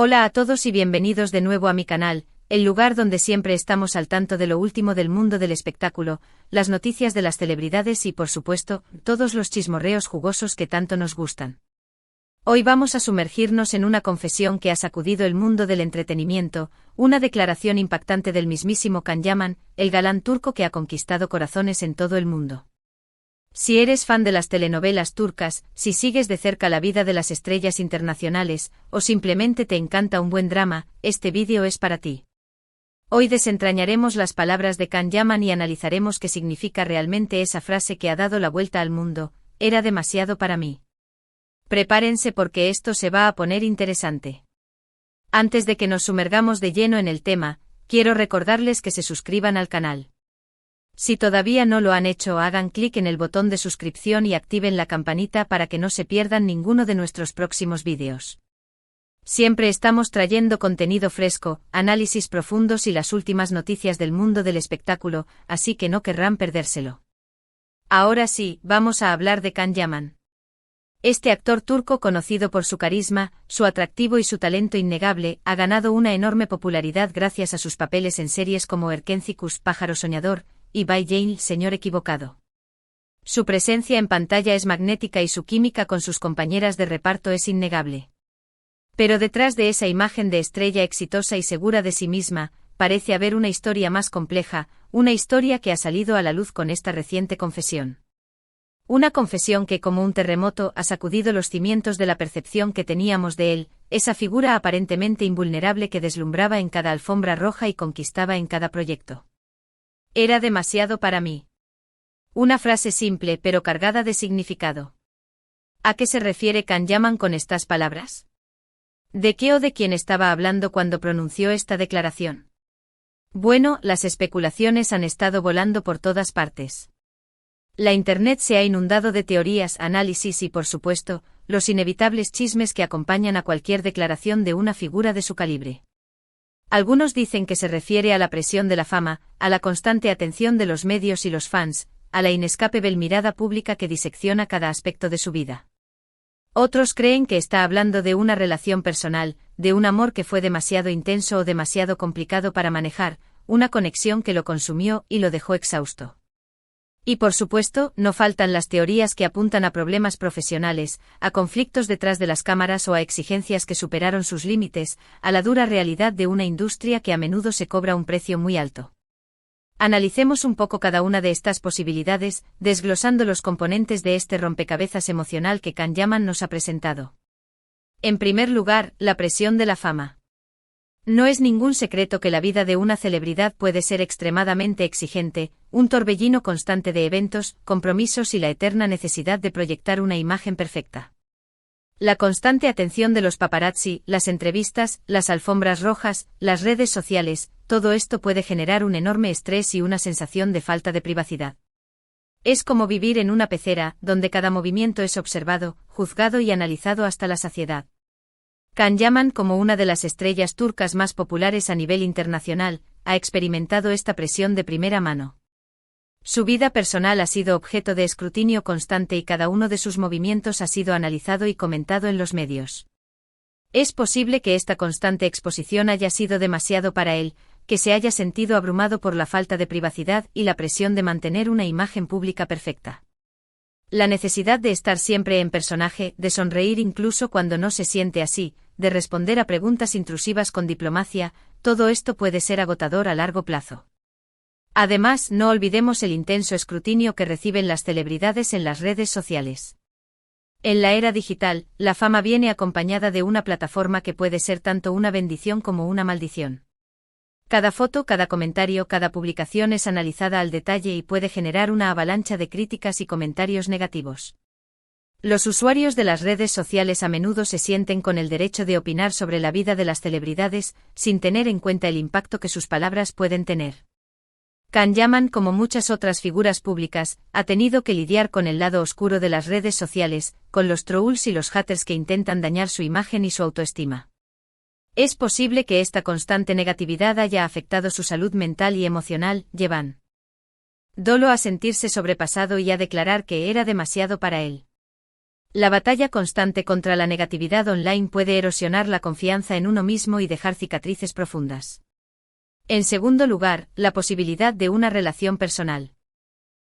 Hola a todos y bienvenidos de nuevo a mi canal, el lugar donde siempre estamos al tanto de lo último del mundo del espectáculo, las noticias de las celebridades y por supuesto, todos los chismorreos jugosos que tanto nos gustan. Hoy vamos a sumergirnos en una confesión que ha sacudido el mundo del entretenimiento, una declaración impactante del mismísimo Can Yaman, el galán turco que ha conquistado corazones en todo el mundo. Si eres fan de las telenovelas turcas, si sigues de cerca la vida de las estrellas internacionales, o simplemente te encanta un buen drama, este vídeo es para ti. Hoy desentrañaremos las palabras de Can Yaman y analizaremos qué significa realmente esa frase que ha dado la vuelta al mundo: era demasiado para mí. Prepárense porque esto se va a poner interesante. Antes de que nos sumergamos de lleno en el tema, quiero recordarles que se suscriban al canal. Si todavía no lo han hecho, hagan clic en el botón de suscripción y activen la campanita para que no se pierdan ninguno de nuestros próximos vídeos. Siempre estamos trayendo contenido fresco, análisis profundos y las últimas noticias del mundo del espectáculo, así que no querrán perdérselo. Ahora sí, vamos a hablar de Can Yaman. Este actor turco, conocido por su carisma, su atractivo y su talento innegable, ha ganado una enorme popularidad gracias a sus papeles en series como Erkencikus, Pájaro Soñador, y Bay Jail, Señor Equivocado. Su presencia en pantalla es magnética y su química con sus compañeras de reparto es innegable. Pero detrás de esa imagen de estrella exitosa y segura de sí misma, parece haber una historia más compleja, una historia que ha salido a la luz con esta reciente confesión. Una confesión que, como un terremoto, ha sacudido los cimientos de la percepción que teníamos de él, esa figura aparentemente invulnerable que deslumbraba en cada alfombra roja y conquistaba en cada proyecto. Era demasiado para mí. Una frase simple pero cargada de significado. ¿A qué se refiere Can Yaman con estas palabras? ¿De qué o de quién estaba hablando cuando pronunció esta declaración? Bueno, las especulaciones han estado volando por todas partes. La Internet se ha inundado de teorías, análisis y, por supuesto, los inevitables chismes que acompañan a cualquier declaración de una figura de su calibre. Algunos dicen que se refiere a la presión de la fama, a la constante atención de los medios y los fans, a la inescapable mirada pública que disecciona cada aspecto de su vida. Otros creen que está hablando de una relación personal, de un amor que fue demasiado intenso o demasiado complicado para manejar, una conexión que lo consumió y lo dejó exhausto. Y por supuesto, no faltan las teorías que apuntan a problemas profesionales, a conflictos detrás de las cámaras o a exigencias que superaron sus límites, a la dura realidad de una industria que a menudo se cobra un precio muy alto. Analicemos un poco cada una de estas posibilidades, desglosando los componentes de este rompecabezas emocional que Can Yaman nos ha presentado. En primer lugar, la presión de la fama. No es ningún secreto que la vida de una celebridad puede ser extremadamente exigente, un torbellino constante de eventos, compromisos y la eterna necesidad de proyectar una imagen perfecta. La constante atención de los paparazzi, las entrevistas, las alfombras rojas, las redes sociales, todo esto puede generar un enorme estrés y una sensación de falta de privacidad. Es como vivir en una pecera, donde cada movimiento es observado, juzgado y analizado hasta la saciedad. Can Yaman, como una de las estrellas turcas más populares a nivel internacional, ha experimentado esta presión de primera mano. Su vida personal ha sido objeto de escrutinio constante y cada uno de sus movimientos ha sido analizado y comentado en los medios. Es posible que esta constante exposición haya sido demasiado para él, que se haya sentido abrumado por la falta de privacidad y la presión de mantener una imagen pública perfecta. La necesidad de estar siempre en personaje, de sonreír incluso cuando no se siente así, de responder a preguntas intrusivas con diplomacia, todo esto puede ser agotador a largo plazo. Además, no olvidemos el intenso escrutinio que reciben las celebridades en las redes sociales. En la era digital, la fama viene acompañada de una plataforma que puede ser tanto una bendición como una maldición. Cada foto, cada comentario, cada publicación es analizada al detalle y puede generar una avalancha de críticas y comentarios negativos. Los usuarios de las redes sociales a menudo se sienten con el derecho de opinar sobre la vida de las celebridades, sin tener en cuenta el impacto que sus palabras pueden tener. Can Yaman, como muchas otras figuras públicas, ha tenido que lidiar con el lado oscuro de las redes sociales, con los trolls y los haters que intentan dañar su imagen y su autoestima. Es posible que esta constante negatividad haya afectado su salud mental y emocional, llevando a sentirse sobrepasado y a declarar que era demasiado para él. La batalla constante contra la negatividad online puede erosionar la confianza en uno mismo y dejar cicatrices profundas. En segundo lugar, la posibilidad de una relación personal.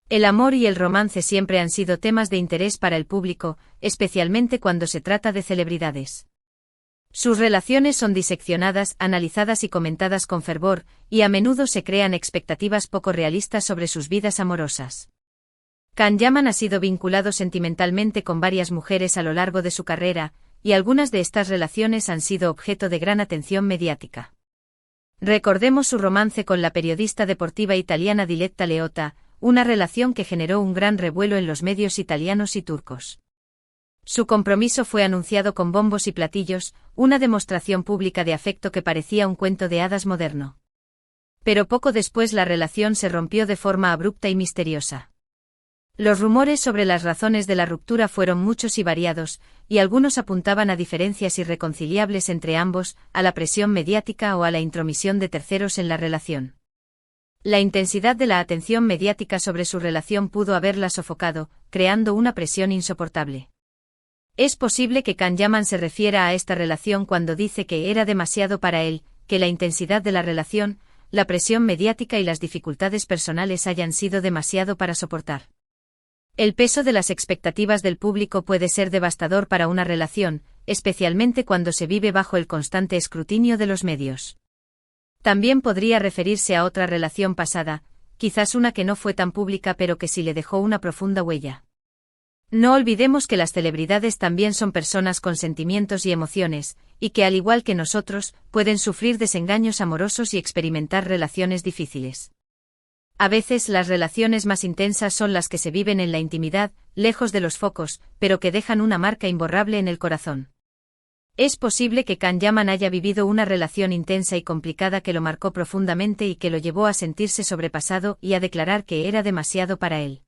El amor y el romance siempre han sido temas de interés para el público, especialmente cuando se trata de celebridades. Sus relaciones son diseccionadas, analizadas y comentadas con fervor, y a menudo se crean expectativas poco realistas sobre sus vidas amorosas. Can Yaman ha sido vinculado sentimentalmente con varias mujeres a lo largo de su carrera, y algunas de estas relaciones han sido objeto de gran atención mediática. Recordemos su romance con la periodista deportiva italiana Diletta Leotta, una relación que generó un gran revuelo en los medios italianos y turcos. Su compromiso fue anunciado con bombos y platillos, una demostración pública de afecto que parecía un cuento de hadas moderno. Pero poco después la relación se rompió de forma abrupta y misteriosa. Los rumores sobre las razones de la ruptura fueron muchos y variados, y algunos apuntaban a diferencias irreconciliables entre ambos, a la presión mediática o a la intromisión de terceros en la relación. La intensidad de la atención mediática sobre su relación pudo haberla sofocado, creando una presión insoportable. Es posible que Can Yaman se refiera a esta relación cuando dice que era demasiado para él, que la intensidad de la relación, la presión mediática y las dificultades personales hayan sido demasiado para soportar. El peso de las expectativas del público puede ser devastador para una relación, especialmente cuando se vive bajo el constante escrutinio de los medios. También podría referirse a otra relación pasada, quizás una que no fue tan pública pero que sí le dejó una profunda huella. No olvidemos que las celebridades también son personas con sentimientos y emociones, y que al igual que nosotros, pueden sufrir desengaños amorosos y experimentar relaciones difíciles. A veces las relaciones más intensas son las que se viven en la intimidad, lejos de los focos, pero que dejan una marca imborrable en el corazón. Es posible que Can Yaman haya vivido una relación intensa y complicada que lo marcó profundamente y que lo llevó a sentirse sobrepasado y a declarar que era demasiado para él.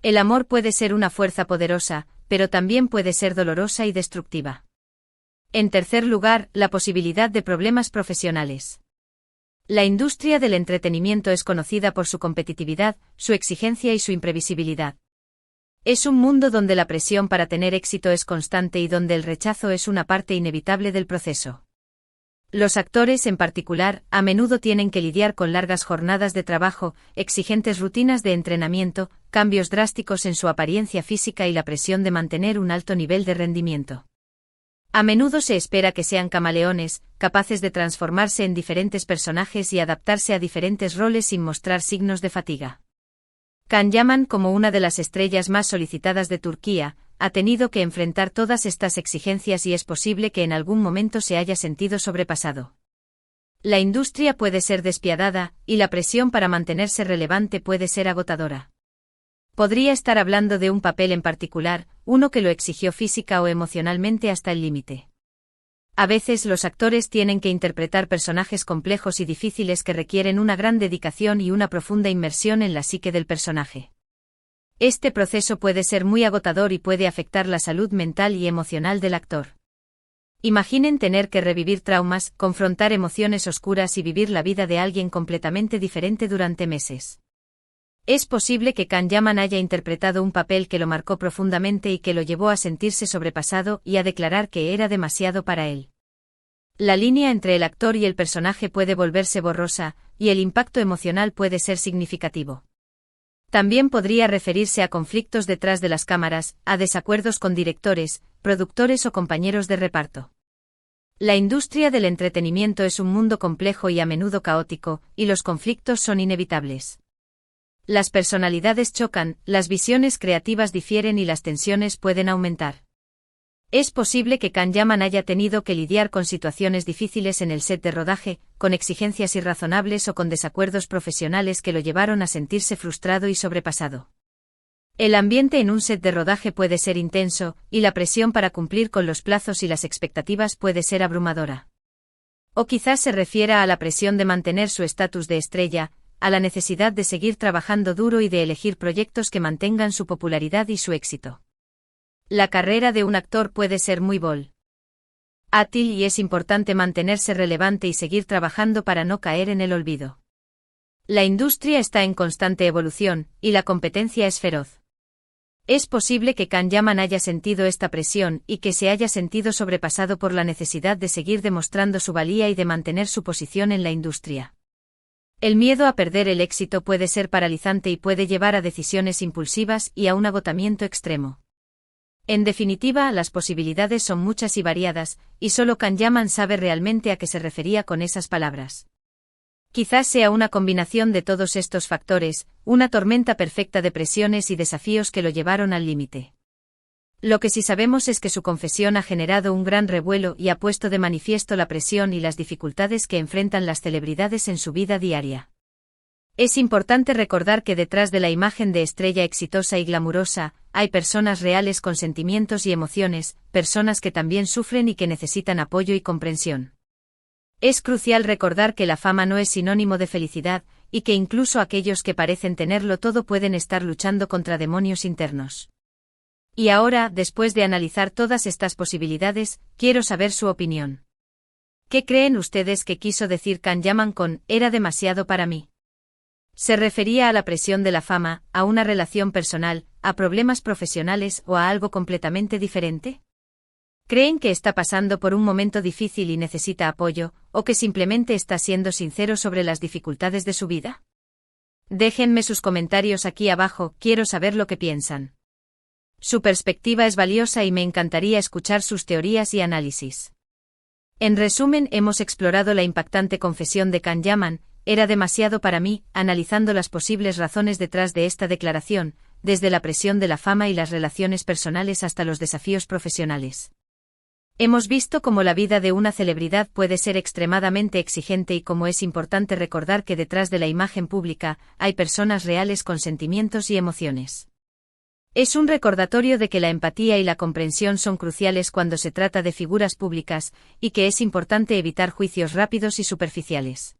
El amor puede ser una fuerza poderosa, pero también puede ser dolorosa y destructiva. En tercer lugar, la posibilidad de problemas profesionales. La industria del entretenimiento es conocida por su competitividad, su exigencia y su imprevisibilidad. Es un mundo donde la presión para tener éxito es constante y donde el rechazo es una parte inevitable del proceso. Los actores, en particular, a menudo tienen que lidiar con largas jornadas de trabajo, exigentes rutinas de entrenamiento, cambios drásticos en su apariencia física y la presión de mantener un alto nivel de rendimiento. A menudo se espera que sean camaleones, capaces de transformarse en diferentes personajes y adaptarse a diferentes roles sin mostrar signos de fatiga. Can Yaman, como una de las estrellas más solicitadas de Turquía, ha tenido que enfrentar todas estas exigencias y es posible que en algún momento se haya sentido sobrepasado. La industria puede ser despiadada, y la presión para mantenerse relevante puede ser agotadora. Podría estar hablando de un papel en particular, uno que lo exigió física o emocionalmente hasta el límite. A veces los actores tienen que interpretar personajes complejos y difíciles que requieren una gran dedicación y una profunda inmersión en la psique del personaje. Este proceso puede ser muy agotador y puede afectar la salud mental y emocional del actor. Imaginen tener que revivir traumas, confrontar emociones oscuras y vivir la vida de alguien completamente diferente durante meses. Es posible que Can Yaman haya interpretado un papel que lo marcó profundamente y que lo llevó a sentirse sobrepasado y a declarar que era demasiado para él. La línea entre el actor y el personaje puede volverse borrosa, y el impacto emocional puede ser significativo. También podría referirse a conflictos detrás de las cámaras, a desacuerdos con directores, productores o compañeros de reparto. La industria del entretenimiento es un mundo complejo y a menudo caótico, y los conflictos son inevitables. Las personalidades chocan, las visiones creativas difieren y las tensiones pueden aumentar. Es posible que Can Yaman haya tenido que lidiar con situaciones difíciles en el set de rodaje, con exigencias irrazonables o con desacuerdos profesionales que lo llevaron a sentirse frustrado y sobrepasado. El ambiente en un set de rodaje puede ser intenso, y la presión para cumplir con los plazos y las expectativas puede ser abrumadora. O quizás se refiera a la presión de mantener su estatus de estrella, a la necesidad de seguir trabajando duro y de elegir proyectos que mantengan su popularidad y su éxito. La carrera de un actor puede ser muy volátil y es importante mantenerse relevante y seguir trabajando para no caer en el olvido. La industria está en constante evolución, y la competencia es feroz. Es posible que Can Yaman haya sentido esta presión y que se haya sentido sobrepasado por la necesidad de seguir demostrando su valía y de mantener su posición en la industria. El miedo a perder el éxito puede ser paralizante y puede llevar a decisiones impulsivas y a un agotamiento extremo. En definitiva, las posibilidades son muchas y variadas, y solo Can Yaman sabe realmente a qué se refería con esas palabras. Quizás sea una combinación de todos estos factores, una tormenta perfecta de presiones y desafíos que lo llevaron al límite. Lo que sí sabemos es que su confesión ha generado un gran revuelo y ha puesto de manifiesto la presión y las dificultades que enfrentan las celebridades en su vida diaria. Es importante recordar que detrás de la imagen de estrella exitosa y glamurosa, hay personas reales con sentimientos y emociones, personas que también sufren y que necesitan apoyo y comprensión. Es crucial recordar que la fama no es sinónimo de felicidad, y que incluso aquellos que parecen tenerlo todo pueden estar luchando contra demonios internos. Y ahora, después de analizar todas estas posibilidades, quiero saber su opinión. ¿Qué creen ustedes que quiso decir Can Yaman con «era demasiado para mí»? ¿Se refería a la presión de la fama, a una relación personal, a problemas profesionales o a algo completamente diferente? ¿Creen que está pasando por un momento difícil y necesita apoyo, o que simplemente está siendo sincero sobre las dificultades de su vida? Déjenme sus comentarios aquí abajo, quiero saber lo que piensan. Su perspectiva es valiosa y me encantaría escuchar sus teorías y análisis. En resumen, hemos explorado la impactante confesión de Can Yaman, «era demasiado para mí», analizando las posibles razones detrás de esta declaración, desde la presión de la fama y las relaciones personales hasta los desafíos profesionales. Hemos visto cómo la vida de una celebridad puede ser extremadamente exigente y cómo es importante recordar que detrás de la imagen pública hay personas reales con sentimientos y emociones. Es un recordatorio de que la empatía y la comprensión son cruciales cuando se trata de figuras públicas, y que es importante evitar juicios rápidos y superficiales.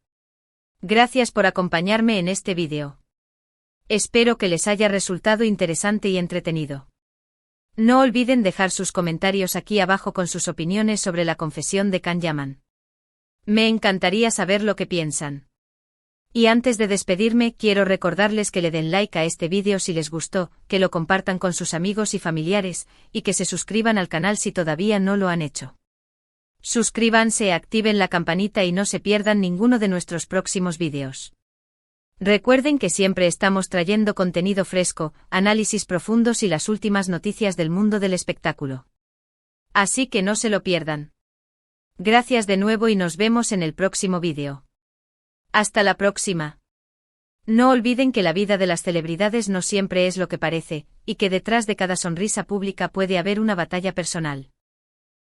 Gracias por acompañarme en este vídeo. Espero que les haya resultado interesante y entretenido. No olviden dejar sus comentarios aquí abajo con sus opiniones sobre la confesión de Can Yaman. Me encantaría saber lo que piensan. Y antes de despedirme, quiero recordarles que le den like a este vídeo si les gustó, que lo compartan con sus amigos y familiares, y que se suscriban al canal si todavía no lo han hecho. Suscríbanse, activen la campanita y no se pierdan ninguno de nuestros próximos vídeos. Recuerden que siempre estamos trayendo contenido fresco, análisis profundos y las últimas noticias del mundo del espectáculo. Así que no se lo pierdan. Gracias de nuevo y nos vemos en el próximo vídeo. Hasta la próxima. No olviden que la vida de las celebridades no siempre es lo que parece, y que detrás de cada sonrisa pública puede haber una batalla personal.